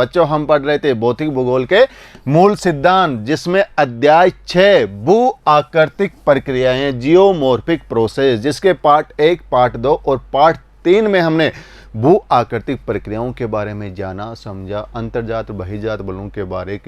बच्चों हम पढ़ रहे थे भौतिक भूगोल के मूल सिद्धांत, जिसमें अध्याय 6 भू आकृतिक प्रक्रियाएं जियोमॉर्फिक प्रोसेस, जिसके पार्ट 1, पार्ट 2 और पार्ट 3 में हमने भू आकृतिक प्रक्रियाओं के बारे में जाना, समझा, अंतर्जात बहिर्जात बलों के बारे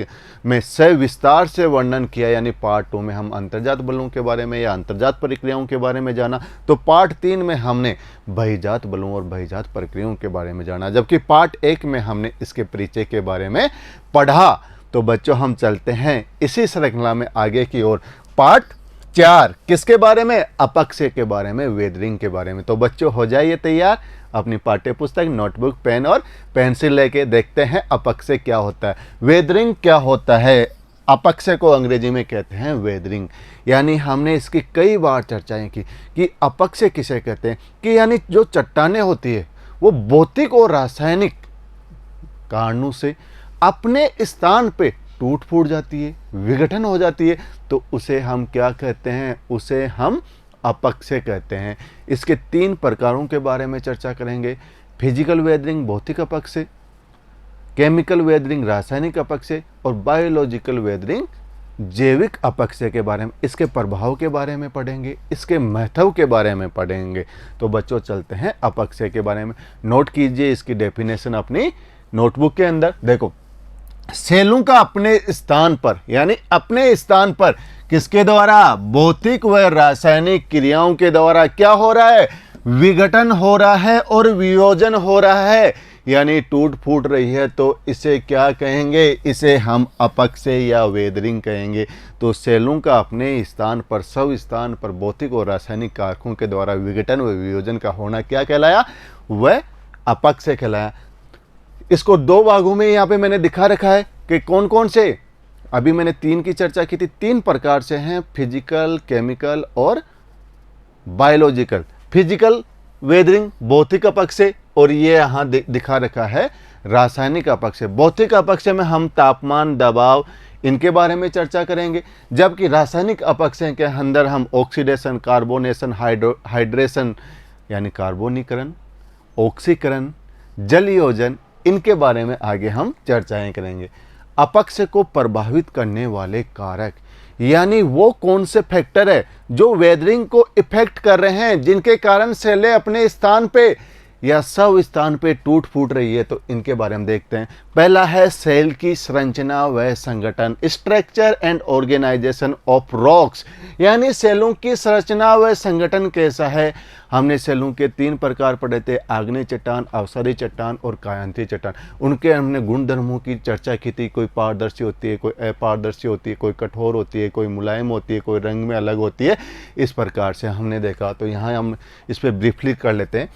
में सविस्तार से वर्णन किया। यानी पार्ट 2 में हम अंतर्जात बलों के बारे में या अंतर्जात प्रक्रियाओं के बारे में जाना, तो पार्ट 3 में हमने बहिर्जात बलों और बहिर्जात प्रक्रियाओं के बारे में जाना, जबकि पार्ट 1 में हमने इसके परिचय के बारे में पढ़ा। तो बच्चों हम चलते हैं इसी श्रृंखला में आगे की ओर। पार्ट 4 किसके बारे में? अपक्षय के बारे में, वेदरिंग के बारे में। तो बच्चों हो जाइए तैयार, अपनी पाठ्य पुस्तक, नोटबुक, पेन और पेंसिल लेके देखते हैं अपक्षय क्या होता है, वेदरिंग क्या होता है। अपक्षय को अंग्रेजी में कहते हैं वेदरिंग। यानी हमने इसकी कई बार चर्चाएं की कि अपक्षय किसे कहते हैं, कि यानी जो चट्टानें होती है वो भौतिक और रासायनिक कारणों से अपने स्थान पे टूट फूट जाती है, विघटन हो जाती है, तो उसे हम क्या कहते हैं? उसे हम अपक्षय कहते हैं। इसके 3 प्रकारों के बारे में चर्चा करेंगे। फिजिकल वेदरिंग भौतिक अपक्षय, केमिकल वेदरिंग रासायनिक अपक्षय और बायोलॉजिकल वेदरिंग जैविक अपक्षय के बारे में, इसके प्रभाव के बारे में पढ़ेंगे, इसके महत्व के बारे में पढ़ेंगे। तो बच्चों चलते हैं अपक्षय के बारे में। नोट कीजिए इसकी डेफिनेशन अपनी नोटबुक के अंदर। देखो, सेलों का अपने स्थान पर, यानी अपने स्थान पर किसके द्वारा? भौतिक व रासायनिक क्रियाओं के द्वारा क्या हो रहा है? विघटन हो रहा है और वियोजन हो रहा है, यानी टूट फूट रही है। तो इसे क्या कहेंगे? इसे हम अपक्षय या वेदरिंग कहेंगे। तो सेलों का अपने स्थान पर, सब स्थान पर भौतिक और रासायनिक कारकों के द्वारा विघटन व वियोजन का होना क्या कहलाया? वह अपक्षय कहलाया। इसको 2 भागों में यहाँ पे मैंने दिखा रखा है कि कौन कौन से। अभी मैंने 3 की चर्चा की थी, 3 प्रकार से हैं, फिजिकल, केमिकल और बायोलॉजिकल। फिजिकल वेदरिंग भौतिक अपक्षय, और ये यहाँ दिखा रखा है रासायनिक अपक्षय। भौतिक अपक्षय में हम तापमान, दबाव, इनके बारे में चर्चा करेंगे, जबकि रासायनिक अपक्षय के अंदर हम ऑक्सीडेशन, कार्बोनेशन, हाइड्रेशन यानी कार्बोनीकरण, ऑक्सीकरण, जलयोजन, इनके बारे में आगे हम चर्चाएं करेंगे। अपक्षय को प्रभावित करने वाले कारक, यानी वो कौन से फैक्टर है जो वेदरिंग को इफेक्ट कर रहे हैं, जिनके कारण सेलें अपने स्थान पे या सब स्थान पे टूट फूट रही है। तो इनके बारे में देखते हैं। पहला है सेल की संरचना व संगठन, structure and organisation of rocks, यानी सेलों की संरचना व संगठन कैसा है। हमने सेलों के 3 प्रकार पढ़े थे, आग्नेय चट्टान, अवसादी चट्टान और कायांतीय चट्टान। उनके हमने गुण धर्मों की चर्चा की थी। कोई पारदर्शी होती है, कोई अपारदर्शी होती है, कोई कठोर होती है, कोई मुलायम होती है, कोई रंग में अलग होती है। इस प्रकार से हमने देखा। तो यहाँ हम इस पर ब्रीफली कर लेते हैं।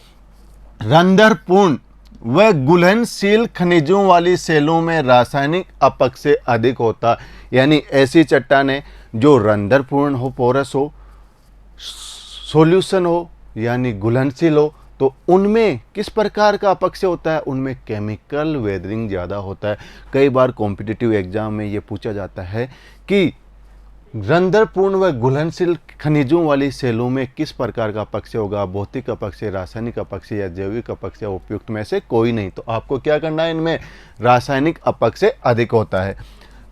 रंध्रपूर्ण व घुलनशील खनिजों वाली सेलों में रासायनिक अपक्षय अधिक होता, यानी ऐसी चट्टानें जो रंध्रपूर्ण हो, पोरस हो, सॉल्यूशन हो यानी घुलनशील हो, तो उनमें किस प्रकार का अपक्षय होता है? उनमें केमिकल वेदरिंग ज़्यादा होता है। कई बार कॉम्पिटिटिव एग्जाम में ये पूछा जाता है कि रंध्रपूर्ण व घुलनशील खनिजों वाली सेलों में किस प्रकार का अपक्षय होगा? भौतिक अपक्षय, रासायनिक अपक्षय या जैविक अपक्षय, उपयुक्त में से कोई नहीं। तो आपको क्या करना है? इनमें रासायनिक अपक्षय अधिक होता है।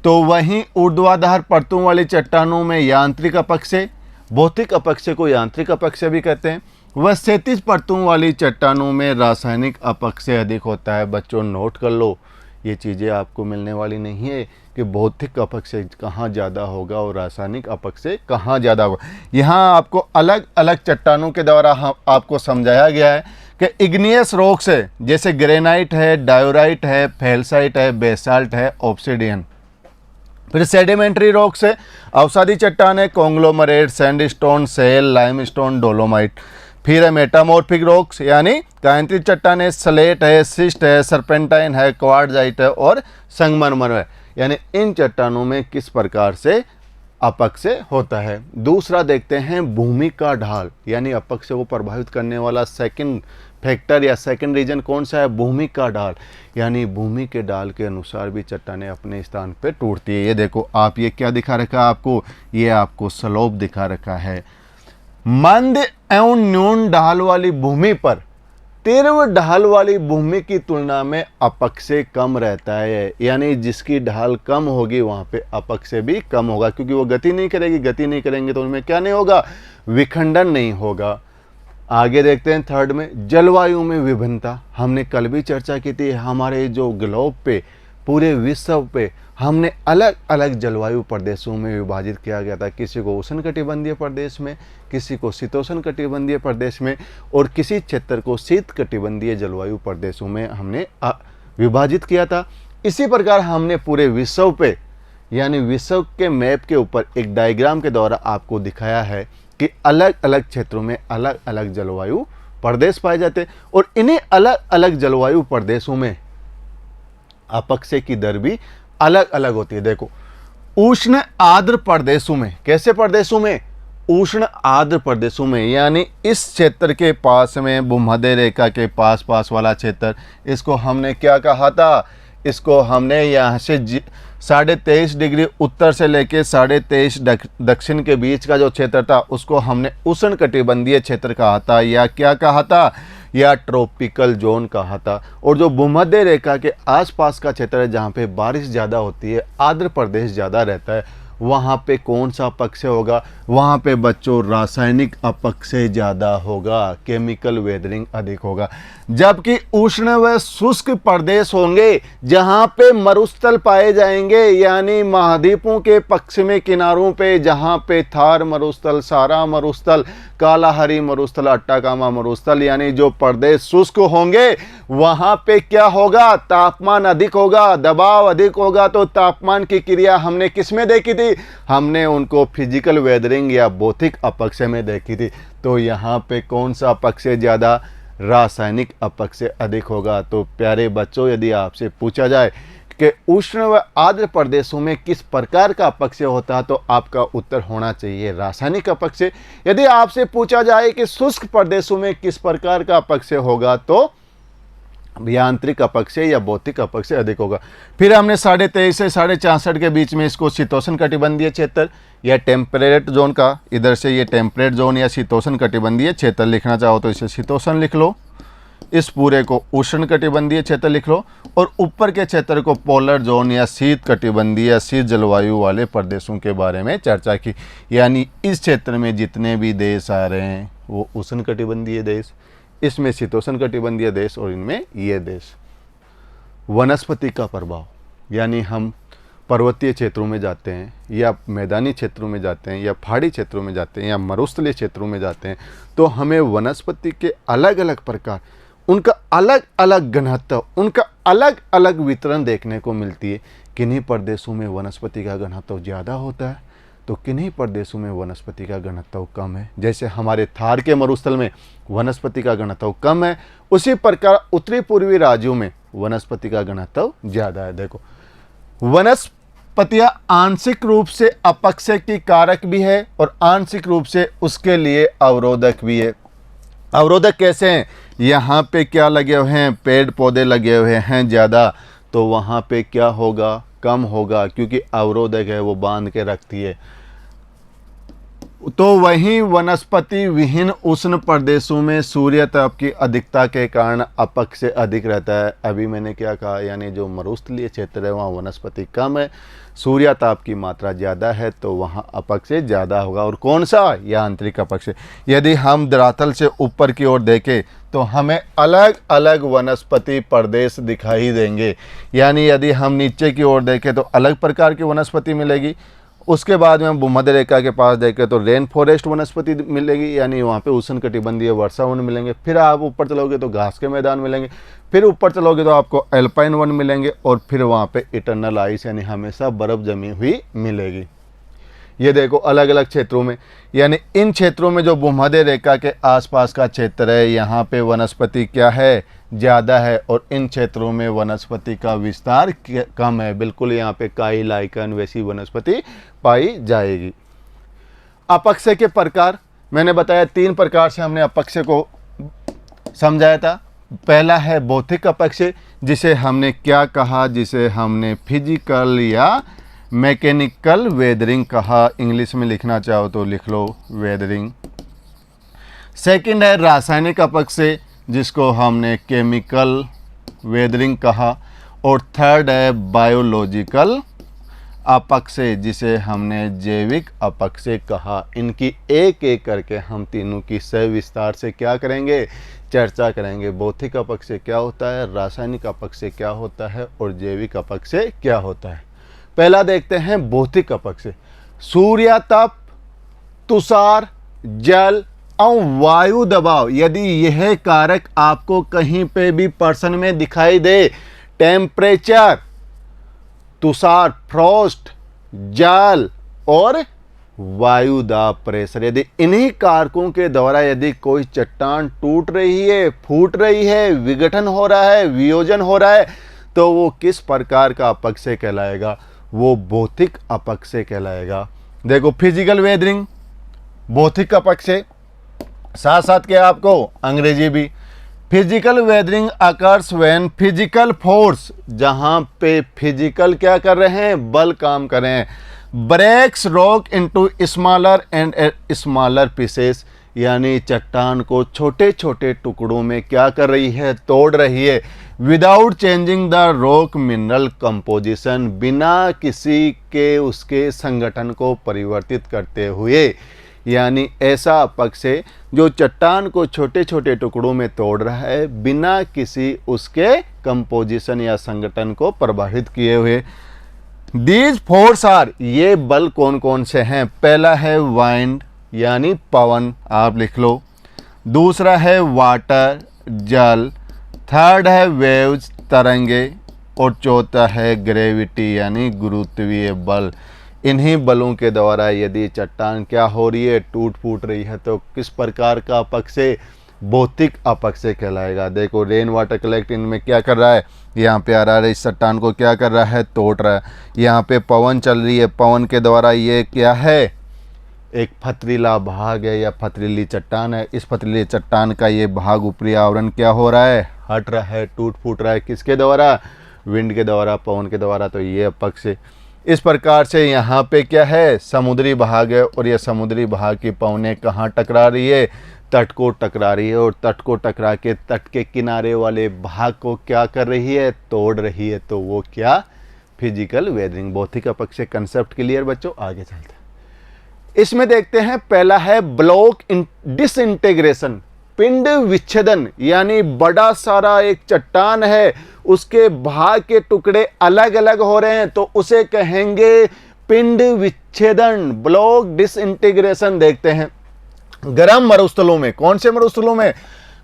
तो वहीं ऊर्ध्वाधर परतों वाली चट्टानों में यांत्रिक अपक्षय, भौतिक अपक्षय को यांत्रिक अपक्षय भी कहते हैं, वह क्षैतिज परतों वाली चट्टानों में रासायनिक अपक्षय अधिक होता है। बच्चों नोट कर लो, ये चीज़ें आपको मिलने वाली नहीं है कि भौतिक अपक्षय कहाँ ज़्यादा होगा और रासायनिक अपक्षय कहाँ ज़्यादा होगा। यहाँ आपको अलग अलग चट्टानों के द्वारा आपको समझाया गया है कि इग्नियस रॉक्स है, जैसे ग्रेनाइट है, डायोराइट है, फेल्साइट है, बेसाल्ट है, ऑब्सिडियन। फिर सेडिमेंट्री रॉक्स है, अवसादी चट्टान है, conglomerate, sandstone, shale, limestone, dolomite. फिर है मेटामॉर्फिक रॉक्स, यानी कायांतित चट्टान है, स्लेट है, सिस्ट है, सर्पेंटाइन है, क्वार्ट्जाइट है और संगमरमर है। यानी इन चट्टानों में किस प्रकार से अपक्षय होता है। दूसरा देखते हैं भूमि का ढाल, यानी अपक्षय को प्रभावित करने वाला सेकंड फैक्टर या सेकंड रीजन कौन सा है? भूमि का ढाल, यानी भूमि के ढाल के अनुसार भी चट्टानें अपने स्थान पे टूटती है। ये देखो आप, ये क्या दिखा रखा है आपको? ये आपको स्लोप दिखा रखा है। मंद एवं न्यून ढाल वाली भूमि पर तीव्र ढाल वाली भूमि की तुलना में अपक्षय कम रहता है, यानी जिसकी ढाल कम होगी वहाँ पे अपक्षय भी कम होगा, क्योंकि वो गति नहीं करेगी, गति नहीं करेंगे तो उनमें क्या नहीं होगा, विखंडन नहीं होगा। आगे देखते हैं थर्ड में, जलवायु में विभिन्नता। हमने कल भी चर्चा की थी, हमारे जो ग्लोब पे, पूरे विश्व पे हमने अलग अलग जलवायु प्रदेशों में विभाजित किया गया था। किसी को उष्णकटिबंधीय प्रदेश में, किसी को शीतोष्ण कटिबंधीय प्रदेश में, और किसी क्षेत्र को शीत कटिबंधीय जलवायु प्रदेशों में हमने विभाजित किया था। इसी प्रकार हमने पूरे विश्व पे, यानी विश्व के मैप के ऊपर एक डायग्राम के द्वारा आपको दिखाया है कि अलग अलग क्षेत्रों में अलग अलग जलवायु प्रदेश पाए जाते हैं, और इन्हीं अलग अलग जलवायु प्रदेशों में अपक्षय की दर भी अलग अलग होती है। देखो, उष्ण आर्द्र प्रदेशों में, कैसे प्रदेशों में, उष्ण आर्द्र प्रदेशों में, यानी इस क्षेत्र के पास में, भूमध्य रेखा के पास पास वाला क्षेत्र, इसको हमने क्या कहा था, इसको हमने यहाँ से 23.5 डिग्री उत्तर से लेके 23.5 दक्षिण के बीच का जो क्षेत्र था उसको हमने उष्ण कटिबंधीय क्षेत्र कहा था, या क्या कहा था, या ट्रॉपिकल जोन कहा था। और जो भूमध्य रेखा के आसपास का क्षेत्र है, जहाँ पे बारिश ज़्यादा होती है, आर्द्र प्रदेश ज़्यादा रहता है, वहाँ पे कौन सा अपक्षय होगा, वहाँ पे बच्चों रासायनिक अपक्षय ज़्यादा होगा, केमिकल वेदरिंग अधिक होगा। जबकि उष्ण व शुष्क प्रदेश होंगे जहाँ पे मरुस्थल पाए जाएंगे, यानी महाद्वीपों के पश्चिमी किनारों पे, जहाँ पे थार मरुस्थल, सारा मरुस्थल, कालाहारी मरुस्थल, अट्टाकामा मरुस्थल, यानी जो प्रदेश शुष्क होंगे वहाँ पे क्या होगा, तापमान अधिक होगा, दबाव अधिक होगा। तो तापमान की क्रिया हमने किस में देखी थी, हमने उनको फिजिकल वेदरिंग या भौतिक अपक्षय में देखी थी। तो यहाँ पे कौन सा अपक्षय ज़्यादा, रासायनिक अपक्षय अधिक होगा। तो प्यारे बच्चों, यदि आपसे पूछा जाए कि उष्ण व आर्द्र प्रदेशों में किस प्रकार का अपक्षय होता है, तो आपका उत्तर होना चाहिए रासायनिक अपक्षय। यदि आपसे पूछा जाए कि शुष्क प्रदेशों में किस प्रकार का अपक्षय होगा, तो यांत्रिक अपक्षय या भौतिक अपक्षय अधिक होगा। फिर हमने 23.5 से 64.5 के बीच में इसको शीतोष्ण कटिबंधीय क्षेत्र या टेम्परेट जोन का, इधर से ये टेम्परेट जोन या शीतोष्ण कटिबंधीय क्षेत्र लिखना चाहो तो इसे शीतोष्ण लिख लो, इस पूरे को उष्ण कटिबंधीय क्षेत्र लिख लो, और ऊपर के क्षेत्र को पोलर जोन या शीत कटिबंधीय या शीत जलवायु वाले प्रदेशों के बारे में चर्चा की। यानी इस क्षेत्र में जितने भी देश आ रहे हैं वो उष्ण कटिबंधीय देश, इसमें शीतोष्ण कटिबंधीय देश, और इनमें ये देश। वनस्पति का प्रभाव, यानी हम पर्वतीय क्षेत्रों में जाते हैं, या मैदानी क्षेत्रों में जाते हैं, या पहाड़ी क्षेत्रों में जाते हैं, या मरुस्थलीय क्षेत्रों में जाते हैं, तो हमें वनस्पति के अलग अलग प्रकार, उनका अलग अलग घनत्व, उनका अलग अलग वितरण देखने को मिलती है। किन्हीं प्रदेशों में वनस्पति का घनत्व ज़्यादा होता है, तो किन्हीं प्रदेशों में वनस्पति का घनत्व कम है। जैसे हमारे थार के मरुस्थल में वनस्पति का घनत्व कम है, उसी प्रकार उत्तरी पूर्वी राज्यों में वनस्पति का घनत्व ज़्यादा है। देखो, वनस्पतियाँ आंशिक रूप से अपक्षय की कारक भी है और आंशिक रूप से उसके लिए अवरोधक भी है। अवरोधक कैसे हैं, यहाँ पे क्या लगे हुए हैं, पेड़ पौधे लगे हुए हैं ज़्यादा, तो वहाँ पे क्या होगा, कम होगा, क्योंकि अवरोधक है, वो बांध के रखती है। तो वहीं वनस्पति विहीन उष्ण प्रदेशों में सूर्य ताप की अधिकता के कारण अपक्षय अधिक रहता है। अभी मैंने क्या कहा, यानी जो मरुस्थलीय क्षेत्र है वहाँ वनस्पति कम है, सूर्य ताप की मात्रा ज़्यादा है, तो वहाँ अपक्षय ज़्यादा होगा। और कौन सा, यांत्रिक अपक्षय। यदि हम धरातल से ऊपर की ओर देखें तो हमें अलग अलग वनस्पति प्रदेश दिखाई देंगे। यानी यदि हम नीचे की ओर देखें तो अलग प्रकार की वनस्पति मिलेगी, उसके बाद में भूमध्य रेखा के पास देखें तो रेन फॉरेस्ट वनस्पति मिलेगी, यानी वहाँ पे उष्ण कटिबंधीय वर्षा वन मिलेंगे। फिर आप ऊपर चलोगे तो घास के मैदान मिलेंगे, फिर ऊपर चलोगे तो आपको एल्पाइन वन मिलेंगे, और फिर वहाँ पे इटरनल आइस यानी हमेशा बर्फ़ जमी हुई मिलेगी। ये देखो अलग अलग क्षेत्रों में, यानी इन क्षेत्रों में जो भूमध्य रेखा के आसपास का क्षेत्र है यहाँ पे वनस्पति क्या है, ज़्यादा है, और इन क्षेत्रों में वनस्पति का विस्तार कम है। बिल्कुल यहाँ पे काई लाइकन वैसी वनस्पति पाई जाएगी। अपक्षय के प्रकार मैंने बताया, 3 प्रकार से हमने अपक्षय को समझाया था। पहला है भौतिक अपक्षय, जिसे हमने क्या कहा, जिसे हमने फिजिकल या मैकेनिकल वेदरिंग कहा। इंग्लिश में लिखना चाहो तो लिख लो वेदरिंग। सेकंड है रासायनिक अपक्षय, जिसको हमने केमिकल वेदरिंग कहा, और थर्ड है बायोलॉजिकल अपक्षय, जिसे हमने जैविक अपक्षय कहा। इनकी एक एक करके हम तीनों की सविस्तार से क्या करेंगे, चर्चा करेंगे। भौतिक अपक्षय क्या होता है, रासायनिक अपक्षय क्या होता है, और जैविक अपक्षय क्या होता है। पहला देखते हैं भौतिक अपक्षय। सूर्यताप, तुषार, जल और वायु दबाव, यदि यह कारक आपको कहीं पे भी पर्सन में दिखाई दे, टेम्परेचर, तुषार, फ्रॉस्ट, जल और वायु दाब, प्रेशर, यदि इन्हीं कारकों के द्वारा यदि कोई चट्टान टूट रही है, फूट रही है, विघटन हो रहा है, वियोजन हो रहा है, तो वो किस प्रकार का अपक्षय कहलाएगा, वो भौतिक अपक्षय कहलाएगा। देखो, फिजिकल वेदरिंग, भौतिक अपक्षय, साथ साथ क्या आपको अंग्रेजी भी। Physical weathering occurs when physical force, जहां पे फिजिकल क्या कर रहे हैं, बल काम कर रहे हैं, breaks rock into smaller and smaller pieces, यानी चट्टान को छोटे छोटे टुकड़ों में क्या कर रही है, तोड़ रही है, without changing the rock mineral composition, बिना किसी के उसके संगठन को परिवर्तित करते हुए। यानी ऐसा अपक्षय जो चट्टान को छोटे छोटे टुकड़ों में तोड़ रहा है बिना किसी उसके कंपोजिशन या संगठन को प्रभावित किए हुए। दीज फोर्स आर, ये बल कौन कौन से हैं, पहला है वाइंड यानी पवन, आप लिख लो, दूसरा है वाटर जल, थर्ड है वेव्स तरंगे, और चौथा है ग्रेविटी यानी गुरुत्वीय बल। इन्हीं बलों के द्वारा यदि चट्टान क्या हो रही है, टूट फूट रही है, तो किस प्रकार का अपक्षय, भौतिक अपक्षय कहलाएगा। देखो, रेन वाटर कलेक्ट इनमें क्या कर रहा है, यहाँ पे आ रहा है, इस चट्टान को क्या कर रहा है, तोड़ रहा है। यहाँ पे पवन चल रही है, पवन के द्वारा ये क्या है, एक पथरीला भाग है या पथरीली चट्टान है, इस पथरीली चट्टान का ये भाग ऊपरी आवरण क्या हो रहा है, हट रहा है, टूट फूट रहा है, किसके द्वारा, विंड के द्वारा, पवन के द्वारा, तो ये अपक्षय। इस प्रकार से यहाँ पे क्या है, समुद्री भाग है, और ये समुद्री भाग की पवनें कहाँ टकरा रही है, तट को टकरा रही है, और तट को टकरा के तट के किनारे वाले भाग को क्या कर रही है, तोड़ रही है, तो वो क्या, फिजिकल वेदरिंग। भौतिक अपक्षय कंसेप्ट क्लियर बच्चों, आगे चलते हैं। इसमें देखते हैं, पहला है ब्लॉक डिसइंटीग्रेशन, पिंड विच्छेदन, यानी बड़ा सारा एक चट्टान है, उसके भाग के टुकड़े अलग अलग हो रहे हैं, तो उसे कहेंगे पिंड विच्छेदन, ब्लॉक डिसइंटीग्रेशन। देखते हैं गर्म मरुस्थलों में, कौन से मरुस्थलों में,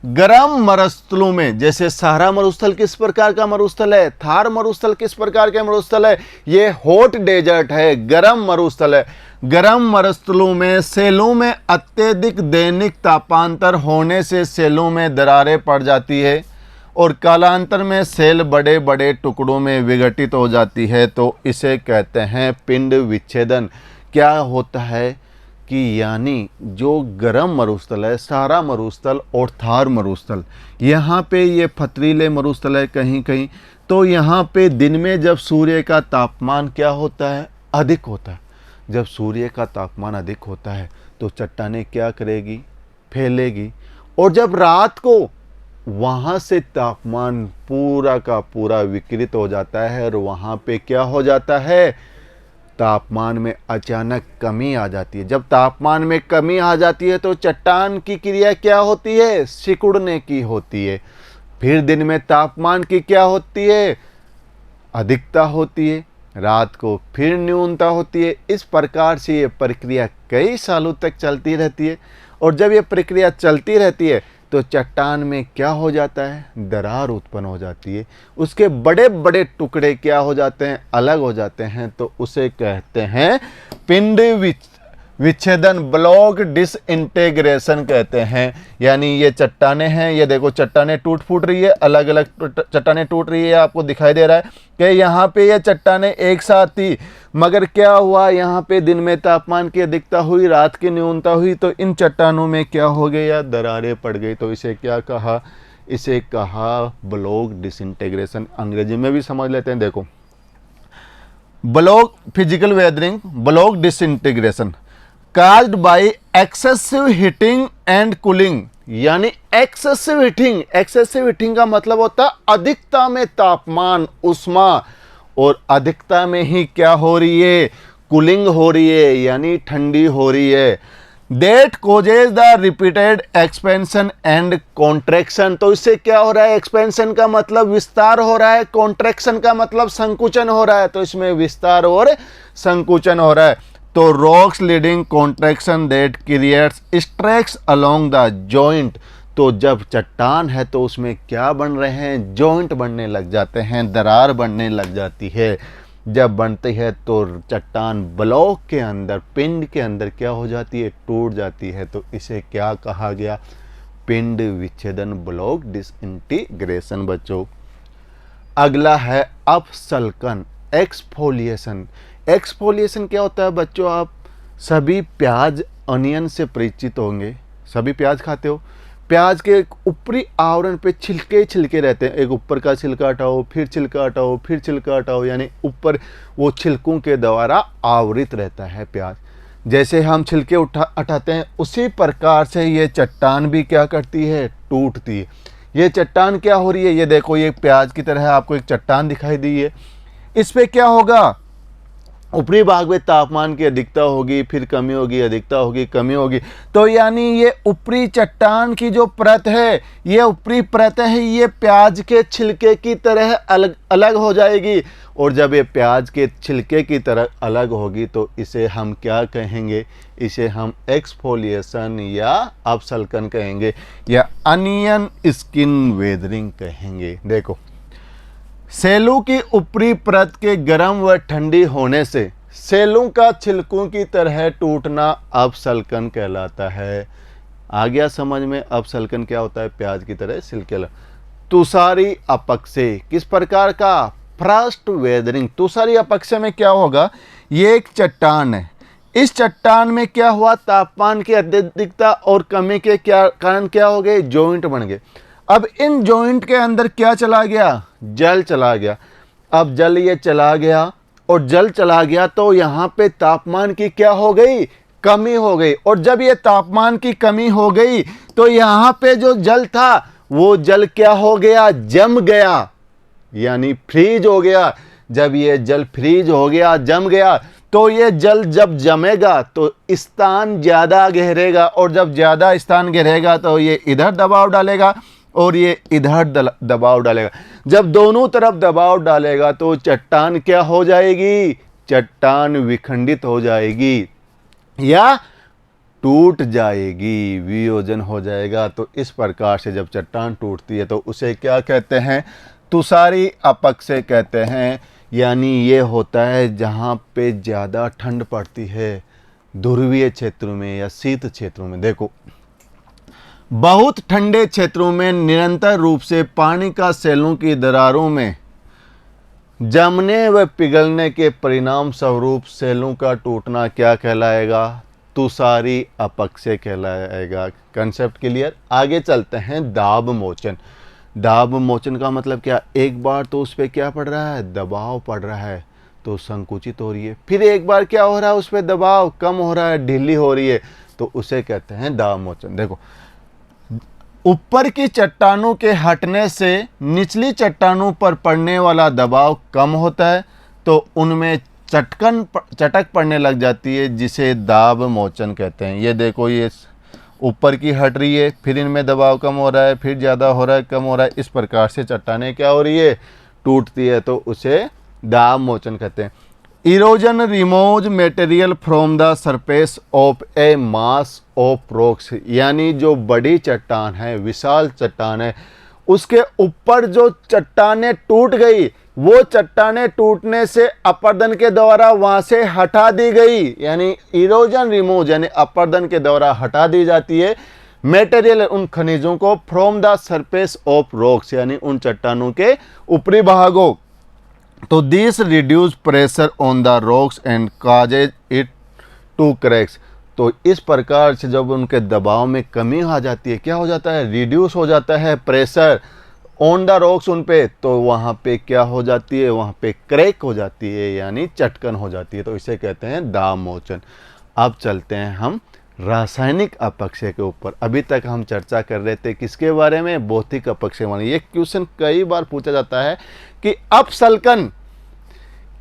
गर्म मरुस्थलों में, जैसे सहारा मरुस्थल किस प्रकार का मरुस्थल है, थार मरुस्थल किस प्रकार का मरुस्थल है, ये हॉट डेजर्ट है, गर्म मरुस्थल है। गर्म मरुस्थलों में सेलों में अत्यधिक दैनिक तापांतर होने से सेलों में दरारें पड़ जाती है, और कालांतर में सेल बड़े बड़े टुकड़ों में विघटित हो जाती है, तो इसे कहते हैं पिंड विच्छेदन। क्या होता है कि यानी जो गर्म मरुस्थल है, सहारा मरुस्थल और थार मरुस्थल, यहाँ पे ये पथरीले मरुस्थल है कहीं कहीं, तो यहाँ पे दिन में जब सूर्य का तापमान क्या होता है, अधिक होता है। जब सूर्य का तापमान अधिक होता है तो चट्टानें क्या करेगी, फैलेगी, और जब रात को वहाँ से तापमान पूरा का पूरा विकृत हो जाता है, और वहाँ पे क्या हो जाता है, तापमान में अचानक कमी आ जाती है। जब तापमान में कमी आ जाती है तो चट्टान की क्रिया क्या होती है, सिकुड़ने की होती है। फिर दिन में तापमान की क्या होती है, अधिकता होती है, रात को फिर न्यूनता होती है। इस प्रकार से ये प्रक्रिया कई सालों तक चलती रहती है, और जब ये प्रक्रिया चलती रहती है तो चट्टान में क्या हो जाता है, दरार उत्पन्न हो जाती है, उसके बड़े बड़े टुकड़े क्या हो जाते हैं, अलग हो जाते हैं, तो उसे कहते हैं पिंड विच्छेदन, ब्लॉक डिसइंटीग्रेशन कहते हैं। यानी ये चट्टानें हैं, ये देखो चट्टानें टूट फूट रही है, अलग अलग चट्टानें टूट रही है, आपको दिखाई दे रहा है कि यहाँ पे ये चट्टानें एक साथ थी, मगर क्या हुआ, यहाँ पे दिन में तापमान की अधिकता हुई, रात की न्यूनता हुई, तो इन चट्टानों में क्या हो गया, दरारें पड़ गई, तो इसे क्या कहा, इसे कहा ब्लॉक डिसइंटीग्रेशन। अंग्रेजी में भी समझ लेते हैं, देखो block, physical weathering, block disintegration. caused by excessive heating and cooling। यानी एक्सेसिव हीटिंग का मतलब होता है अधिकता में तापमान, उष्मा, और अधिकता में ही क्या हो रही है, कूलिंग हो रही है, यानी ठंडी हो रही है। That causes the repeated expansion and contraction। तो इससे क्या हो रहा है, एक्सपेंशन का मतलब विस्तार हो रहा है, कॉन्ट्रैक्शन का मतलब संकुचन हो रहा है, तो इसमें विस्तार और संकुचन हो रहा है। तो rocks leading contraction that creates stress along the joint. तो जब चट्टान है तो उसमें क्या बन रहे हैं, जॉइंट बनने लग जाते हैं, दरार बनने लग जाती है। जब बनती है तो चट्टान ब्लॉक के अंदर, पिंड के अंदर क्या हो जाती है, टूट जाती है। तो इसे क्या कहा गया, पिंड विच्छेदन, ब्लॉक डिसइंटीग्रेशन। बच्चों अगला है अपसल्कन, एक्सफोलिएशन। एक्सफोलिएशन क्या होता है बच्चों, आप सभी प्याज अनियन से परिचित होंगे, सभी प्याज खाते हो। प्याज के ऊपरी आवरण पे छिलके रहते हैं, एक ऊपर का छिलका हटाओ, फिर छिलका हटाओ, फिर छिलका हटाओ, यानी ऊपर वो छिलकों के द्वारा आवृत रहता है प्याज। जैसे हम छिलके हटाते हैं उसी प्रकार से ये चट्टान भी क्या करती है, टूटती है। ये चट्टान क्या हो रही है, ये देखो, ये प्याज की तरह आपको एक चट्टान दिखाई दी है। इस पे क्या होगा, ऊपरी भाग में तापमान की अधिकता होगी, फिर कमी होगी, अधिकता होगी, कमी होगी। तो यानी ये ऊपरी चट्टान की जो परत है, ये ऊपरी परत है, ये प्याज के छिलके की तरह अलग अलग हो जाएगी। और जब ये प्याज के छिलके की तरह अलग होगी तो इसे हम क्या कहेंगे, इसे हम एक्सफोलिएशन या अपसल्कन कहेंगे, या अनियन स्किन वेदरिंग कहेंगे। देखो, सेलों की ऊपरी परत के गर्म व ठंडी होने से सेलों का छिलकों की तरह टूटना अपसल्कन कहलाता है। आ गया समझ में, अपसल्कन क्या होता है, प्याज की तरह छिलके। तुषारी अपक्षय किस प्रकार का, फ्रस्ट वेदरिंग। तुषारी अपक्षय में क्या होगा, ये एक चट्टान है, इस चट्टान में क्या हुआ, तापमान की अधिकता और कमी के कारण क्या हो गए, जॉइंट बन गए। अब इन जॉइंट के अंदर क्या चला गया, जल चला गया। अब जल ये चला गया, और जल चला गया तो यहाँ पे तापमान की क्या हो गई, कमी हो गई। और जब ये तापमान की कमी हो गई तो यहाँ पे जो जल था वो जल क्या हो गया, जम गया, यानी फ्रीज हो गया। जब ये जल फ्रीज हो गया, जम गया, तो ये जल जब जमेगा तो स्थान ज़्यादा गहरेगा, और जब ज़्यादा स्थान गहरेगा तो ये इधर दबाव डालेगा और ये इधर दबाव डालेगा। जब दोनों तरफ दबाव डालेगा तो चट्टान क्या हो जाएगी, चट्टान विखंडित हो जाएगी या टूट जाएगी, वियोजन हो जाएगा। तो इस प्रकार से जब चट्टान टूटती है तो उसे क्या कहते हैं, तुषारी अपक्षय कहते हैं। यानी ये होता है जहाँ पे ज़्यादा ठंड पड़ती है, ध्रुवीय क्षेत्रों में या शीत क्षेत्रों में। देखो, बहुत ठंडे क्षेत्रों में निरंतर रूप से पानी का सेलों की दरारों में जमने व पिघलने के परिणाम स्वरूप सेलों का टूटना क्या कहलाएगा, तुषारी अपक्षय कहलाएगा। Concept clear. आगे चलते हैं, दाब मोचन। दाब मोचन का मतलब क्या, एक बार तो उस पर क्या पड़ रहा है, दबाव पड़ रहा है तो संकुचित हो रही है, फिर एक बार क्या हो रहा है, उस पर दबाव कम हो रहा है, ढीली हो रही है, तो उसे कहते हैं दाब मोचन। देखो, ऊपर की चट्टानों के हटने से निचली चट्टानों पर पड़ने वाला दबाव कम होता है तो उनमें चटक पड़ने लग जाती है, जिसे दाब मोचन कहते हैं। ये देखो, ये ऊपर की हट रही है, फिर इनमें दबाव कम हो रहा है, फिर ज़्यादा हो रहा है, कम हो रहा है, इस प्रकार से चट्टानें क्या हो रही है, टूटती है, तो उसे दाब मोचन कहते हैं। Erosion remove material from the surface of A mass of rocks. यानी जो बड़ी चट्टान है, विशाल चट्टान है, उसके ऊपर जो चट्टानें टूट गई, वो चट्टानें टूटने से अपर्दन के द्वारा वहां से हटा दी गई, यानी इरोजन रिमूव, यानी अपर्दन के द्वारा हटा दी जाती है मटेरियल, उन खनिजों को, from the surface of rocks, यानी उन चट्टानों के ऊपरी भागों। तो this reduce pressure on the rocks and causes it to cracks. तो इस प्रकार से जब उनके दबाव में कमी आ जाती है, क्या हो जाता है, रिड्यूस हो जाता है प्रेशर ऑन द रॉक्स उन पे, तो वहाँ पे क्या हो जाती है, वहाँ पे क्रैक हो जाती है, यानी चटकन हो जाती है, तो इसे कहते हैं दाब मोचन। अब चलते हैं हम रासायनिक अपक्षय के ऊपर। अभी तक हम चर्चा कर रहे थे किसके बारे में, भौतिक अपक्षय वाले। ये क्वेश्चन कई बार पूछा जाता है कि अपसल्कन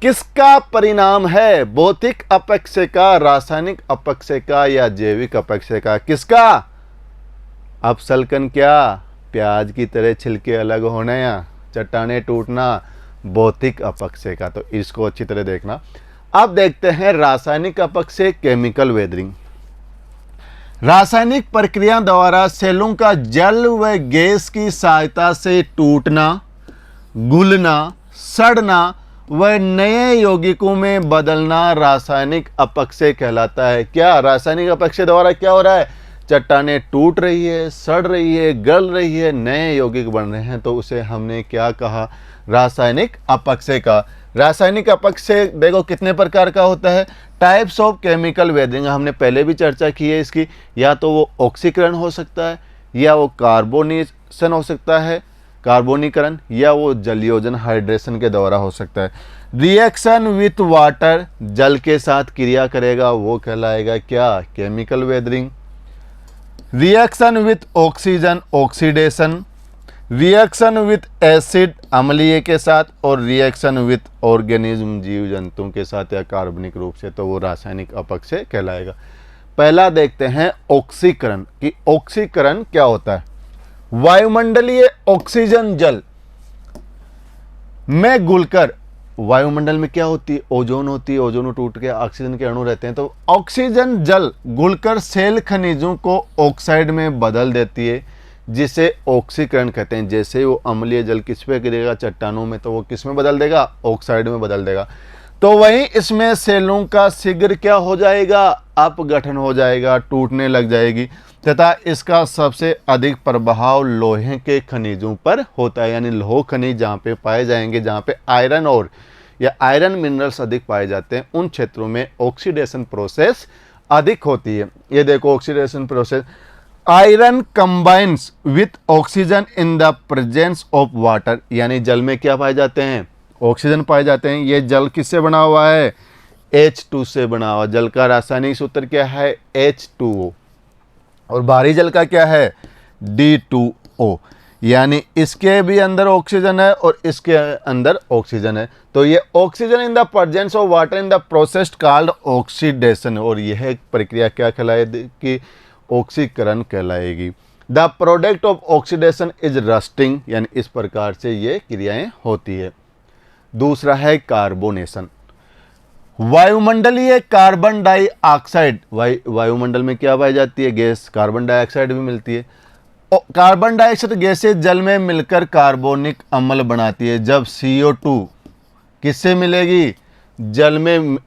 किसका परिणाम है, भौतिक अपक्षय का, रासायनिक अपक्षय का या जैविक अपक्षय का? किसका? अपसल्कन क्या? प्याज की तरह छिलके अलग होना या चट्टाने टूटना, भौतिक अपक्षय का। तो इसको अच्छी तरह देखना। अब देखते हैं रासायनिक अपक्षय, केमिकल वेदरिंग। रासायनिक प्रक्रिया द्वारा सेलों का जल व गैस की सहायता से टूटना, घुलना, सड़ना व नए यौगिकों में बदलना रासायनिक अपक्षय कहलाता है। क्या रासायनिक अपक्षय द्वारा क्या हो रहा है? चट्टाने टूट रही है, सड़ रही है, गल रही है, नए यौगिक बन रहे हैं, तो उसे हमने क्या कहा? रासायनिक अपक्षय का। रासायनिक अपक्षय देखो कितने प्रकार का होता है। टाइप्स ऑफ केमिकल वेदरिंग हमने पहले भी चर्चा की है इसकी। या तो वो ऑक्सीकरण हो सकता है, या वो कार्बोनेशन हो सकता है, कार्बोनीकरण, या वो जलयोजन हाइड्रेशन के द्वारा हो सकता है। रिएक्शन विथ वाटर, जल के साथ क्रिया करेगा, वो कहलाएगा क्या? Chemical weathering. Reaction with oxygen, oxidation. Reaction with acid, अम्लीय के साथ, और रिएक्शन विथ ऑर्गेनिज्म, जीव जंतुओं के साथ या कार्बनिक रूप से, तो वो रासायनिक अपक्षय कहलाएगा। पहला देखते हैं ऑक्सीकरण कि ऑक्सीकरण क्या होता है। वायुमंडलीय ऑक्सीजन जल में घुलकर, वायुमंडल में क्या होती है? ओजोन होती है, ओजोन टूट के ऑक्सीजन के अणु रहते हैं, तो ऑक्सीजन जल घुलकर सेल खनिजों को ऑक्साइड में बदल देती है, जिसे ऑक्सीकरण कहते हैं। जैसे वो अम्लीय जल किस पे गिरेगा? चट्टानों में, तो वो किस में बदल देगा? ऑक्साइड में बदल देगा। तो वहीं इसमें सेलों का शीघ्र क्या हो जाएगा? अपगठन हो जाएगा, टूटने लग जाएगी, तथा इसका सबसे अधिक प्रभाव लोहे के खनिजों पर होता है। यानी लोह खनिज जहाँ पे पाए जाएंगे, जहाँ पे आयरन और या आयरन मिनरल्स अधिक पाए जाते हैं, उन क्षेत्रों में ऑक्सीडेशन प्रोसेस अधिक होती है। ये देखो oxidation process, iron combines with oxygen in the presence of water. यानी जल में क्या पाए जाते हैं? ऑक्सीजन पाए जाते हैं। ये जल किससे बना हुआ है? H2 से बना हुआ। जल का रासायनिक सूत्र क्या है? H2O। और बाहरी जल का क्या है? D2O। यानी इसके भी अंदर ऑक्सीजन है और इसके अंदर ऑक्सीजन है। तो ये oxygen in the presence of water in the process called oxidation, और यह प्रक्रिया क्या कहलाएगी? ऑक्सीकरण कहलाएगी। The product of oxidation is rusting, यानी इस प्रकार से ये क्रियाएं होती है। दूसरा है कार्बोनेशन। वायुमंडलीय कार्बन डाइऑक्साइड, वायुमंडल में क्या पाई जाती है? गैस, कार्बन डाइऑक्साइड भी मिलती है। कार्बन डाइऑक्साइड गैसें जल में मिलकर कार्बोनिक अम्ल बनाती है। जब CO2 किससे मिलेगी? जल में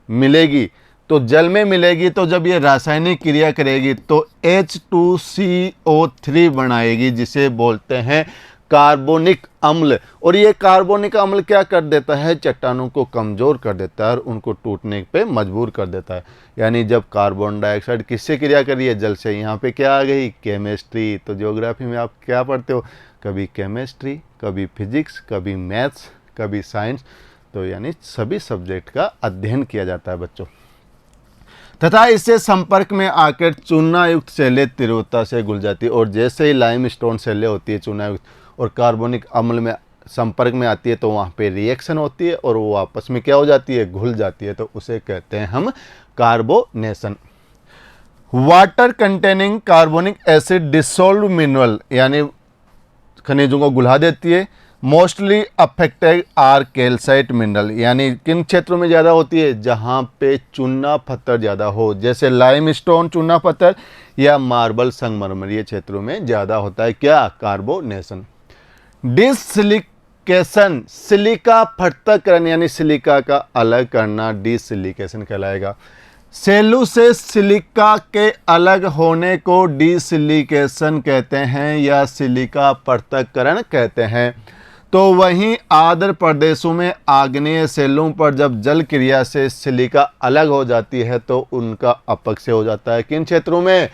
मिलेगी। तो जल में मिलेगी तो जब ये रासायनिक क्रिया करेगी तो H2CO3 बनाएगी, जिसे बोलते हैं कार्बोनिक अम्ल। और ये कार्बोनिक अम्ल क्या कर देता है? चट्टानों को कमज़ोर कर देता है और उनको टूटने पे मजबूर कर देता है। यानी जब कार्बन डाइऑक्साइड किससे क्रिया करी है? जल से। यहाँ पे क्या आ गई? केमिस्ट्री। तो ज्योग्राफी में आप क्या पढ़ते हो? कभी केमिस्ट्री, कभी फिजिक्स, कभी मैथ्स, कभी साइंस। तो यानी सभी सब्जेक्ट का अध्ययन किया जाता है बच्चों। तथा इससे संपर्क में आकर चूनायुक्त सेलें तीव्रता से घुल जाती है। और जैसे ही लाइमस्टोन सेलें होती है चूनायुक्त और कार्बोनिक अम्ल में संपर्क में आती है, तो वहाँ पे रिएक्शन होती है और वो आपस में क्या हो जाती है? घुल जाती है। तो उसे कहते हैं हम carbonation. Water containing carbonic acid dissolve mineral, यानी खनिजों को घुला देती है। Mostly affected are calcite mineral, यानी किन क्षेत्रों में ज़्यादा होती है? जहाँ पे चूना पत्थर ज़्यादा हो, जैसे लाइमस्टोन चूना पत्थर या मार्बल संगमरमर, ये क्षेत्रों में ज़्यादा होता है क्या? कार्बोनेशन। डिसिलिकेशन, सिलिका पृथक्करण, यानी सिलिका का अलग करना डिसिलिकेशन कहलाएगा। सेलू से सिलिका के अलग होने को डिसिलिकेशन कहते हैं या सिलिका पृथक्करण कहते हैं। तो वहीं आर्द्र प्रदेशों में आग्नेय सेलों पर जब जल क्रिया से सिलिका अलग हो जाती है तो उनका अपक्षय हो जाता है। किन क्षेत्रों में?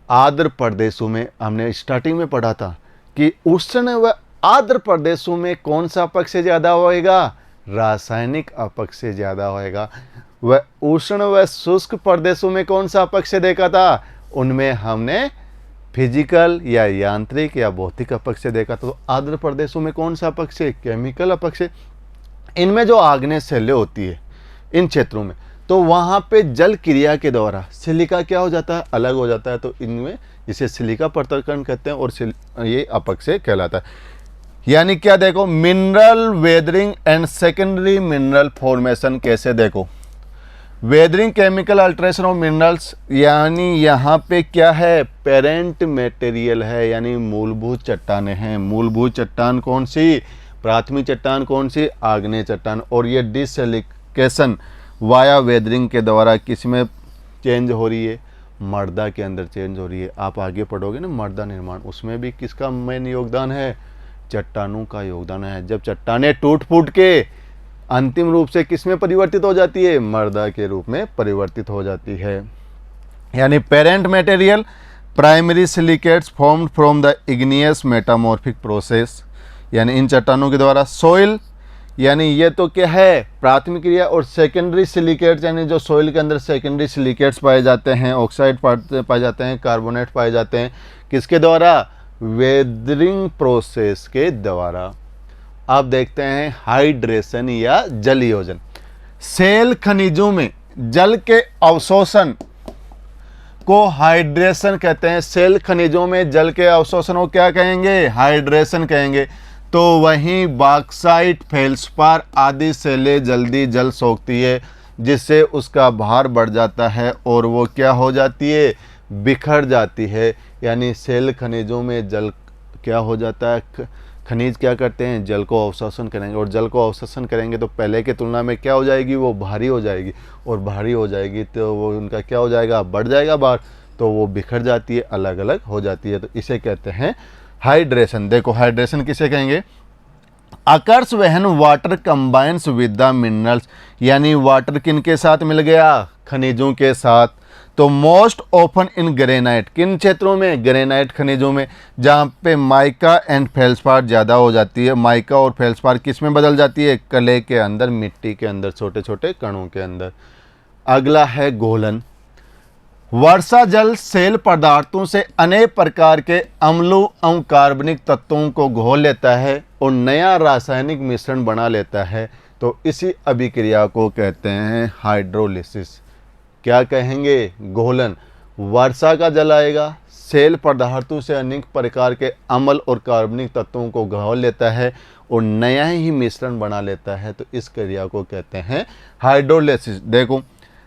आर्द्र प्रदेशों में। हमने स्टार्टिंग में पढ़ा था कि उष्ण व आर्द्र प्रदेशों में कौन सा अपक्षय ज़्यादा होएगा? रासायनिक अपक्षय ज़्यादा होएगा। वह उष्ण व शुष्क प्रदेशों में कौन सा अपक्षय देखा था? उनमें हमने फिजिकल या यांत्रिक या भौतिक अपक्षय देखा। तो आर्द्र प्रदेशों में कौन सा अपक्षय? केमिकल अपक्षय। इनमें जो आग्नेय शैलें होती है इन क्षेत्रों में, तो वहाँ पे जल क्रिया के द्वारा सिलिका क्या हो जाता है? अलग हो जाता है। तो इनमें इसे सिलिका पृथक्करण कहते हैं और ये अपक्षय कहलाता है। यानी क्या देखो, mineral weathering and secondary mineral formation कैसे देखो, weathering chemical alteration of minerals, यानी यहाँ पे क्या है? पेरेंट मटेरियल है, यानी मूलभूत चट्टानें हैं। मूलभूत चट्टान कौन सी? प्राथमिक चट्टान कौन सी? आग्नेय चट्टान। और ये डिसलिकेशन वाया वेदरिंग के द्वारा किस में चेंज हो रही है? मृदा के अंदर चेंज हो रही है। आप आगे पढ़ोगे ना मृदा निर्माण, उसमें भी किसका मेन योगदान है? चट्टानों का योगदान है। जब चट्टानें टूट फूट के अंतिम रूप से किस में परिवर्तित हो जाती है? मृदा के रूप में परिवर्तित हो जाती है। यानी parent material primary silicates formed from the igneous metamorphic process, यानी इन चट्टानों के द्वारा। सोइल, यानी ये तो क्या है? प्राथमिक क्रिया। और सेकेंडरी सिलिकेट्स, यानी जो सोइल के अंदर सेकेंडरी सिलिकेट्स पाए जाते हैं, ऑक्साइड पाए जाते हैं, कार्बोनेट पाए जाते हैं, किसके द्वारा? वेदरिंग प्रोसेस के द्वारा। अब देखते हैं हाइड्रेशन या जल योजन। सेल खनिजों में जल के अवशोषण को हाइड्रेशन कहते हैं। सेल खनिजों में जल के अवशोषण को क्या कहेंगे? हाइड्रेशन कहेंगे। तो वहीं बॉक्साइट, फेल्सपार आदि सेलें जल्दी जल सोखती है, जिससे उसका भार बढ़ जाता है और वो क्या हो जाती है? बिखर जाती है। यानी सेल खनिजों में जल क्या हो जाता है? खनिज क्या करते हैं? जल को अवशोषण करेंगे, और जल को अवशोषण करेंगे तो पहले की तुलना में क्या हो जाएगी? वो भारी हो जाएगी, और भारी हो जाएगी तो वो उनका क्या हो जाएगा? बढ़ जाएगा भार, तो वो बिखर जाती है, अलग अलग हो जाती है। तो इसे कहते हैं हाइड्रेशन। देखो हाइड्रेशन किसे कहेंगे? अकर्स वहन water combines with the minerals, यानी वाटर किन के साथ मिल गया? खनिजों के साथ। तो मोस्ट ओपन इन ग्रेनाइट, किन क्षेत्रों में? ग्रेनाइट खनिजों में, जहाँ पे माइका एंड फेल्सपार ज़्यादा हो जाती है। माइका और फेल्सपार किस में बदल जाती है? कले के अंदर, मिट्टी के अंदर, छोटे छोटे कणों के अंदर। अगला है घोलन। वर्षा जल सेल पदार्थों से अनेक प्रकार के अम्लों एवं कार्बनिक तत्वों को घोल लेता है और नया रासायनिक मिश्रण बना लेता है। तो इसी अभिक्रिया को कहते हैं हाइड्रोलिसिस। क्या कहेंगे? घोलन। वर्षा का जल आएगा, सेल पदार्थों से अनेक प्रकार के अम्ल और कार्बनिक तत्वों को घोल लेता है और नया ही मिश्रण बना लेता है। तो इस क्रिया को कहते हैं हाइड्रोलिसिस। देखो,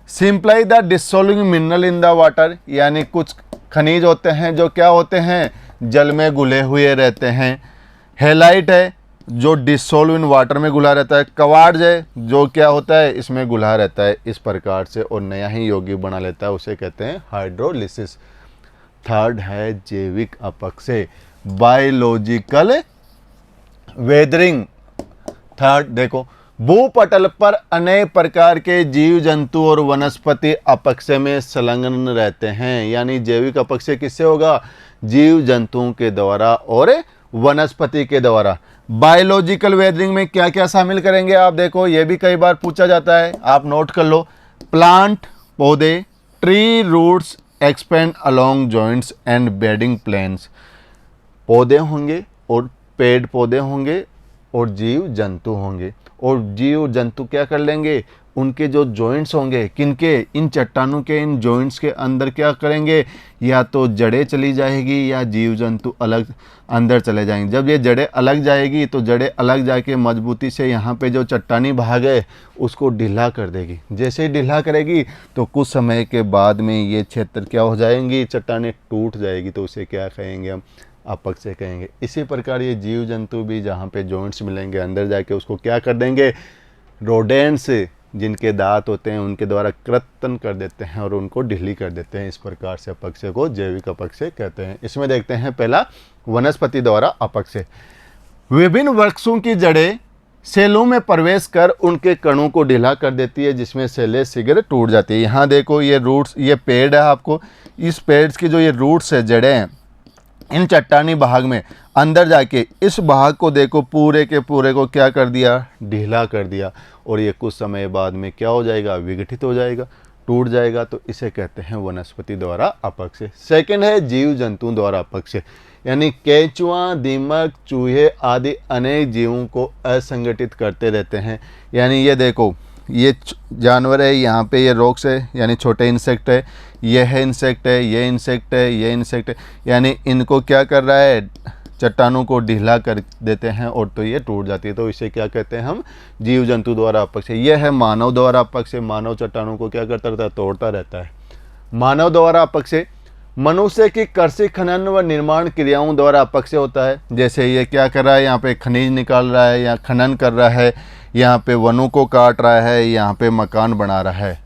simply the dissolving mineral in the water, यानी कुछ खनिज होते हैं जो क्या होते हैं? जल में घुले हुए रहते हैं। हेलाइट है जो डिसोल्व इन वाटर में घुला रहता है। कवार्ज है जो क्या होता है? इसमें घुला रहता है इस प्रकार से और नया ही यौगिक बना लेता है, उसे कहते हैं हाइड्रोलिसिस। थर्ड है जैविक अपक्षय, बायोलॉजिकल वेदरिंग। थर्ड देखो, भूपटल पर अनेक प्रकार के जीव जंतु और वनस्पति अपक्षय में संलग्न रहते हैं। यानी जैविक अपक्षय किससे होगा? जीव जंतुओं के द्वारा और वनस्पति के द्वारा। बायोलॉजिकल वेदरिंग में क्या क्या शामिल करेंगे आप? देखो, ये भी कई बार पूछा जाता है, आप नोट कर लो। प्लांट, पौधे, tree roots expand along joints and bedding planes. पौधे होंगे और पेड़ पौधे होंगे और जीव जंतु होंगे, और जीव जंतु क्या कर लेंगे? उनके जो जॉइंट्स होंगे, किनके? इन चट्टानों के इन जॉइंट्स के अंदर क्या करेंगे? या तो जड़ें चली जाएगी या जीव जंतु अलग अंदर चले जाएंगे। जब ये जड़ें अलग जाएगी तो जड़ें अलग जाके मजबूती से यहाँ पे जो चट्टानी भाग है उसको ढीला कर देगी। जैसे ही ढीला करेगी तो कुछ समय के बाद में ये क्षेत्र क्या हो जाएंगी? चट्टानें टूट जाएगी। तो उसे क्या कहेंगे हम? अपक्षय कहेंगे। इसी प्रकार ये जीव जंतु भी जहाँ पे जॉइंट्स मिलेंगे अंदर जाके उसको क्या कर देंगे? रोडेंट्स जिनके दांत होते हैं उनके द्वारा कृंतन कर देते हैं और उनको ढीली कर देते हैं। इस प्रकार से अपक्षय को जैविक अपक्षय कहते हैं। इसमें देखते हैं पहला, वनस्पति द्वारा अपक्षय। विभिन्न वृक्षों की जड़ें सेलों में प्रवेश कर उनके कणों को ढीला कर देती है, जिसमें सेलें शीघ्र टूट जाती है। यहाँ देखो, ये रूट्स, ये पेड़ है, आपको इस पेड़ की जो ये रूट्स है, जड़ें हैं, इन चट्टानी भाग में अंदर जाके इस भाग को देखो, पूरे के पूरे को क्या कर दिया, ढीला कर दिया, और ये कुछ समय बाद में क्या हो जाएगा, विघटित हो जाएगा, टूट जाएगा। तो इसे कहते हैं वनस्पति द्वारा अपक्षय। सेकंड है जीव जंतु द्वारा अपक्षय, यानी केंचुआ, दीमक, चूहे आदि अनेक जीवों को असंगठित करते रहते हैं। यानी ये देखो, ये जानवर है, यहाँ पे ये रॉक्स है यानी छोटे इंसेक्ट है, ये है इंसेक्ट है, ये इंसेक्ट है, ये इंसेक्ट है, यानी इनको क्या कर रहा है, चट्टानों को ढीला कर देते हैं और तो ये टूट जाती है। तो इसे क्या कहते हैं हम, जीव जंतु द्वारा अपक्षय। यह है मानव द्वारा अपक्षय, मानव चट्टानों को क्या करता रहता है, तोड़ता रहता है। मानव द्वारा अपक्षय मनुष्य की कृषि, खनन व निर्माण क्रियाओं द्वारा अपक्षय होता है। जैसे ये क्या कर रहा है, यहाँ पे खनिज निकाल रहा है या खनन कर रहा है, यहाँ पे वनों को काट रहा है, यहाँ पे मकान बना रहा है।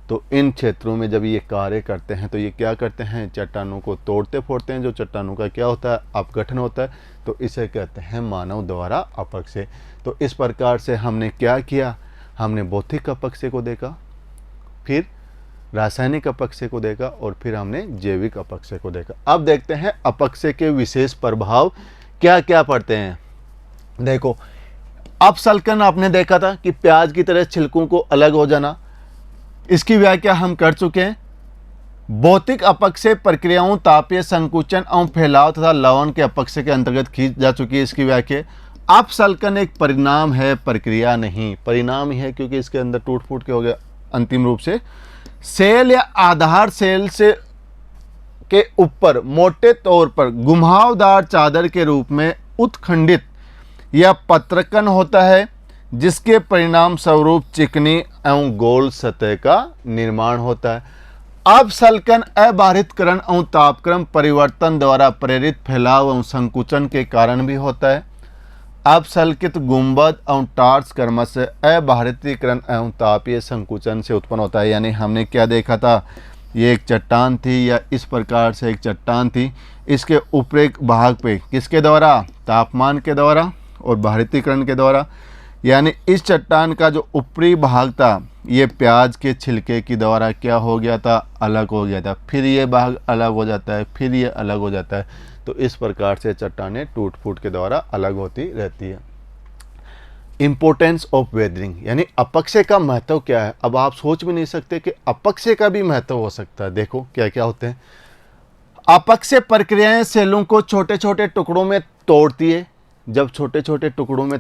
तो इन क्षेत्रों में जब ये कार्य करते हैं तो ये क्या करते हैं, चट्टानों को तोड़ते फोड़ते हैं, जो चट्टानों का क्या होता है, अपगठन होता है। तो इसे कहते हैं मानव द्वारा अपक्षय। तो इस प्रकार से हमने क्या किया, हमने भौतिक अपक्षय को देखा, फिर रासायनिक अपक्षय को देखा, और फिर हमने जैविक अपक्षय को देखा। अब देखते हैं अपक्षय के विशेष प्रभाव क्या क्या पड़ते हैं। देखो, अपसल्कन आपने देखा था कि प्याज की तरह छिलकों को अलग हो जाना, इसकी व्याख्या हम कर चुके हैं। भौतिक अपक्षय प्रक्रियाओं तापीय संकुचन एवं फैलाव तथा लवण के अपक्षय के अंतर्गत खींच जा चुकी है इसकी व्याख्या। अपसल्कन एक परिणाम है, प्रक्रिया नहीं, परिणाम ही है, क्योंकि इसके अंदर टूट फूट के हो गया। अंतिम रूप से सेल या आधार सेल से के ऊपर मोटे तौर पर घुमावदार चादर के रूप में उत्खंडित या पत्रकन होता है, जिसके परिणाम स्वरूप चिकनी एवं गोल सतह का निर्माण होता है। अपसल्कन अबारितकरण एवं तापक्रम परिवर्तन द्वारा प्रेरित फैलाव एवं संकुचन के कारण भी होता है। अपसल्कित गुंबद एवं टार्स क्रमशः अबारितीकरण एवं तापीय संकुचन से उत्पन्न होता है। यानी हमने क्या देखा था, ये एक चट्टान थी या इस प्रकार से एक चट्टान थी, इसके ऊपरी भाग पे किसके द्वारा, तापमान के द्वारा और बारितीकरण के द्वारा। यानी इस चट्टान का जो ऊपरी भाग था ये प्याज के छिलके की द्वारा क्या हो गया था, अलग हो गया था, फिर ये भाग अलग हो जाता है, फिर ये अलग हो जाता है। तो इस प्रकार से चट्टानें टूट फूट के द्वारा अलग होती रहती है। इंपोर्टेंस ऑफ वेदरिंग, यानी अपक्षय का महत्व क्या है। अब आप सोच भी नहीं सकते कि अपक्षय का भी महत्व हो सकता है। देखो क्या क्या होते हैं। अपक्षय प्रक्रियाएं सेलों को छोटे छोटे टुकड़ों में तोड़ती है। जब छोटे छोटे टुकड़ों में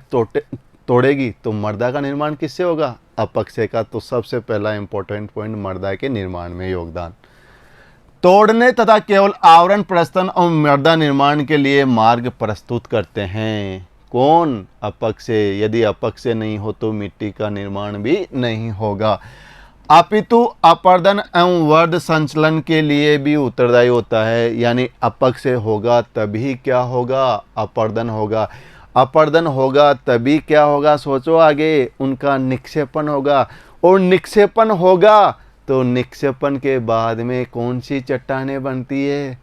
तोड़ेगी तो मर्दा का निर्माण किससे होगा, अपक्षय का। तो सबसे पहला इंपॉर्टेंट पॉइंट, मर्दा के निर्माण में योगदान। तोड़ने तथा केवल आवरण प्रस्तन और मर्दा निर्माण के लिए मार्ग प्रस्तुत करते हैं। कौन, अपक्षय। यदि अपक्षय नहीं हो तो मिट्टी का निर्माण भी नहीं होगा। अपितु अपर्दन एवं वर्ध संचलन के लिए भी उत्तरदायी होता है। यानी अपक्षय होगा तभी क्या होगा, अपर्दन होगा। अपर्दन होगा तभी क्या होगा, सोचो आगे, उनका निक्षेपण होगा। और निक्षेपण होगा तो निक्षेपण के बाद में कौन सी चट्टानें बनती है,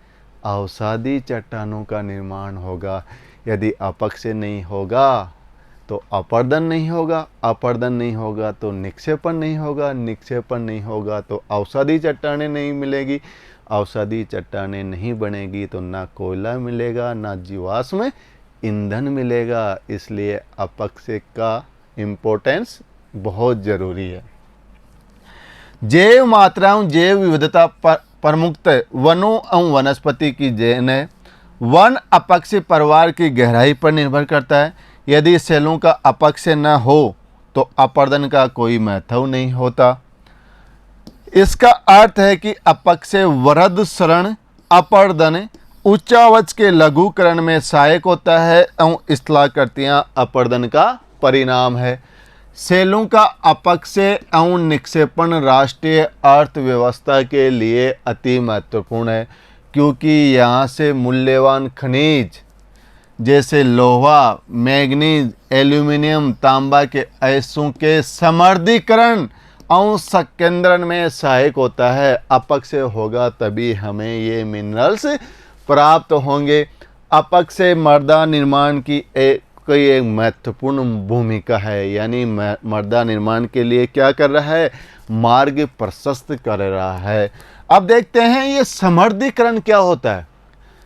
अवसादी चट्टानों का निर्माण होगा। यदि अपक्षय नहीं होगा तो अपर्दन नहीं होगा, अपर्दन नहीं होगा तो निक्षेपण नहीं होगा, निक्षेपण नहीं होगा तो अवसादी चट्टानें नहीं मिलेगी, अवसादी चट्टानें नहीं बनेगी तो ना कोयला मिलेगा, ना जीवाश्म ईंधन मिलेगा। इसलिए अपक्षय का इम्पोर्टेंस बहुत ज़रूरी है। जैव मात्राओं जैव विविधता प्रमुख वनों एवं वनस्पति की जैन है। वन अपक्षय परिवार की गहराई पर निर्भर करता है। यदि सेलों का अपक्षय न हो तो अपर्दन का कोई महत्व नहीं होता। इसका अर्थ है कि अपक्षय वृद्ध शरण अपर्दन उच्चावच के लघुकरण में सहायक होता है एवं स्थलाकृतियां अपर्दन का परिणाम है। सेलों का अपक्षय एवं निक्षेपण राष्ट्रीय अर्थव्यवस्था के लिए अति महत्वपूर्ण है, क्योंकि यहाँ से मूल्यवान खनिज जैसे लोहा, मैग्नीज, एल्यूमिनियम, तांबा के अयस्कों के समृद्धीकरण एवं संकेंद्रण में सहायक होता है। अपक्षय होगा तभी हमें ये मिनरल्स प्राप्त होंगे। अपक्षय मृदा निर्माण की कोई एक महत्वपूर्ण भूमिका है। यानी मृदा निर्माण के लिए क्या कर रहा है, मार्ग प्रशस्त कर रहा है। अब देखते हैं ये समृद्धीकरण क्या होता है।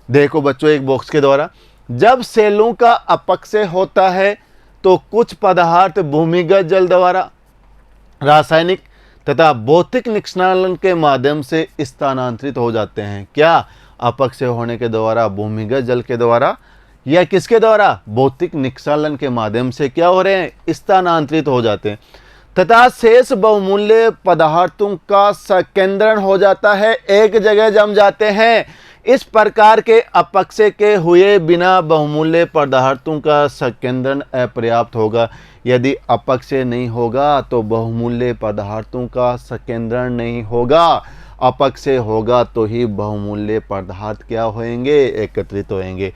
देखो बच्चों, एक बॉक्स के द्वारा जब सेलों का अपक्षय होता है तो कुछ पदार्थ भूमिगत जल द्वारा, रासायनिक तथा भौतिक निष्कालन के माध्यम से स्थानांतरित हो जाते हैं। क्या? अपक्षय होने के द्वारा, भूमिगत जल के द्वारा, या किसके द्वारा? भौतिक निष्कालन के माध्यम से क्या हो रहे हैं? स्थानांतरित हो जाते हैं तथा शेष बहुमूल्य पदार्थों का संकेंद्रण हो जाता है, एक जगह जम जाते हैं। इस प्रकार के अपक्षय के हुए बिना बहुमूल्य पदार्थों का संकेंद्रण अपर्याप्त होगा। यदि अपक्षय नहीं होगा तो बहुमूल्य पदार्थों का संकेंद्रण नहीं होगा। अपक्षय होगा तो ही बहुमूल्य पदार्थ क्या होंगे? एकत्रित होंगे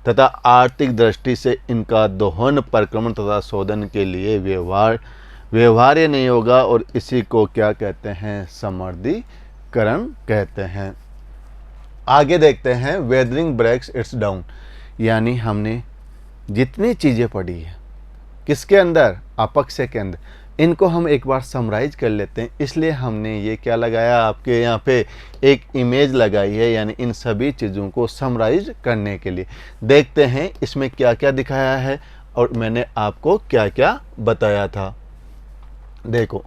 तथा आर्थिक दृष्टि से इनका दोहन, परिक्रमण तथा शोधन के लिए व्यवहार्य नहीं होगा और इसी को क्या कहते हैं? समृद्धीकरण कहते हैं। आगे देखते हैं वेदरिंग ब्रेक्स इट्स डाउन, यानी हमने जितनी चीज़ें पढ़ी है किसके अंदर? अपक्षय के अंदर, इनको हम एक बार समराइज कर लेते हैं। इसलिए हमने ये क्या लगाया, आपके यहाँ पे एक इमेज लगाई है, यानी इन सभी चीज़ों को समराइज करने के लिए। देखते हैं इसमें क्या क्या दिखाया है और मैंने आपको क्या क्या बताया था। देखो,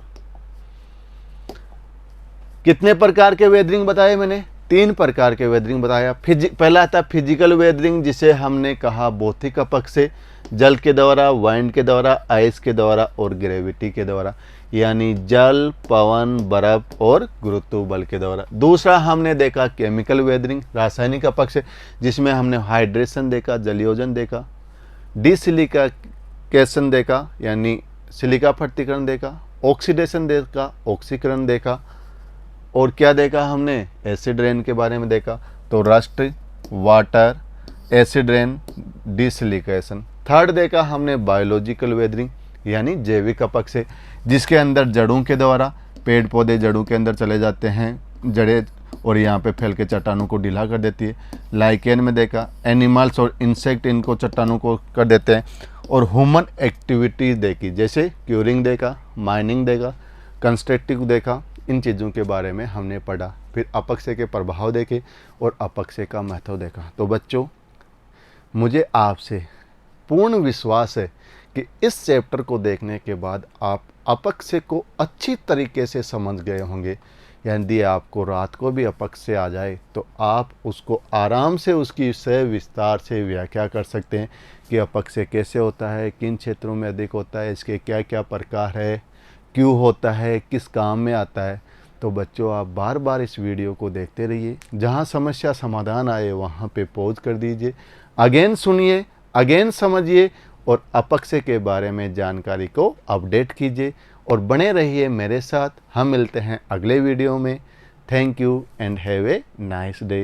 कितने प्रकार के वेदरिंग बताए मैंने? 3 प्रकार के वेदरिंग बताया। पहला था फिजिकल वेदरिंग, जिसे हमने कहा भौतिक अपक्षय, जल के द्वारा, वाइंड के द्वारा, आइस के द्वारा और ग्रेविटी के द्वारा, यानी जल, पवन, बर्फ और गुरुत्व बल के द्वारा। दूसरा हमने देखा केमिकल वेदरिंग, रासायनिक अपक्षय, जिसमें हमने हाइड्रेशन देखा, जलयोजन देखा, डिसिलिकेशन देखा यानी सिलिका फर्तीकरण देखा, ऑक्सीडेशन देखा, ऑक्सीकरण देखा, और क्या देखा हमने? एसिड रेन के बारे में देखा। तो rust, water, acid rain, desilication. Third देखा हमने बायोलॉजिकल वेदरिंग, यानी जैविक अपक्षय, जिसके अंदर जड़ों के द्वारा, पेड़ पौधे जड़ों के अंदर चले जाते हैं, जड़ें, और यहाँ पे फैल के चट्टानों को ढीला कर देती है। लाइकेन में देखा एनिमल्स और इंसेक्ट इनको चट्टानों को कर देते हैं। और ह्यूमन एक्टिविटीज देखी, जैसे क्यूरिंग देखा, माइनिंग देखा, कंस्ट्रक्टिव देखा। इन चीज़ों के बारे में हमने पढ़ा। फिर अपक्षय के प्रभाव देखे और अपक्षय का महत्व देखा। तो बच्चों, मुझे आपसे पूर्ण विश्वास है कि इस चैप्टर को देखने के बाद आप अपक्षय को अच्छी तरीके से समझ गए होंगे। यदि आपको रात को भी अपक्षय आ जाए तो आप उसको आराम से उसकी विस्तार से व्याख्या कर सकते हैं कि अपक्षय कैसे होता है, किन क्षेत्रों में अधिक होता है, इसके क्या क्या प्रकार है, क्यों होता है, किस काम में आता है। तो बच्चों, आप बार बार इस वीडियो को देखते रहिए। जहाँ समस्या समाधान आए वहाँ पे पॉज कर दीजिए, अगेन सुनिए, अगेन समझिए और अपक्षय के बारे में जानकारी को अपडेट कीजिए और बने रहिए मेरे साथ। हम मिलते हैं अगले वीडियो में। Thank you and have a nice day.